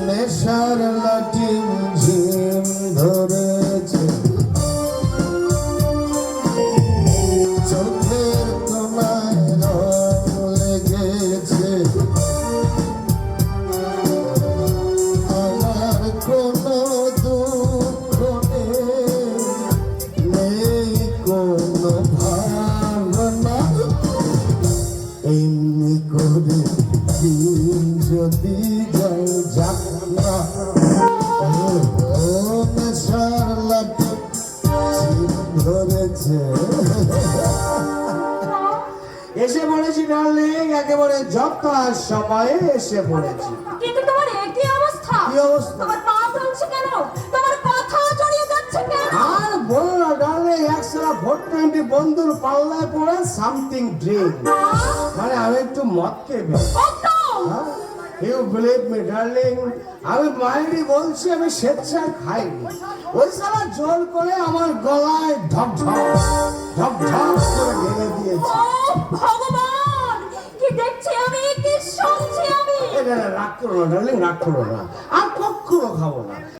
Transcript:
নেশার লাঠি ঝিম ধরেছে, চোখের কোনায় রং লেগেছে, আমার কোনো দুঃখ নেই কোনো ভাবনা, এমনি করে দিন যদি যাই যাক না, নেশার লাঠি ঝিম ধরেছে। এসে পড়েছি ডার্লিং, একেবারে যথার সময়ে এসে পড়েছি। কিন্তু তোমার একই অবস্থা। কি অবস্থা? তোমার পা চলছে কেন? তোমার কথা জড়িয়ে যাচ্ছে কেন? আর বলো না ডার্লিং, একসাথে 420 বন্ধুর পাল্লায় পড়ে সামথিং ড্রিঙ্ক, মানে আমি একটু মদ খেয়ে ইউ বিলিভ মি ডার্লিং, আমি মাইন্ডই বলছি, আমি স্বেচ্ছায় খাইনি, ওই সারা জোর করে আমার গলায় ঢক ঢক ঢক ঢক করে ঢেলে দিয়েছে। ও ভগবান, কি দেখছি আমি, কি শুনছি আমি? রাগ করো না ডার্লিং, রাগ করো না, আর কখনো খাবো না।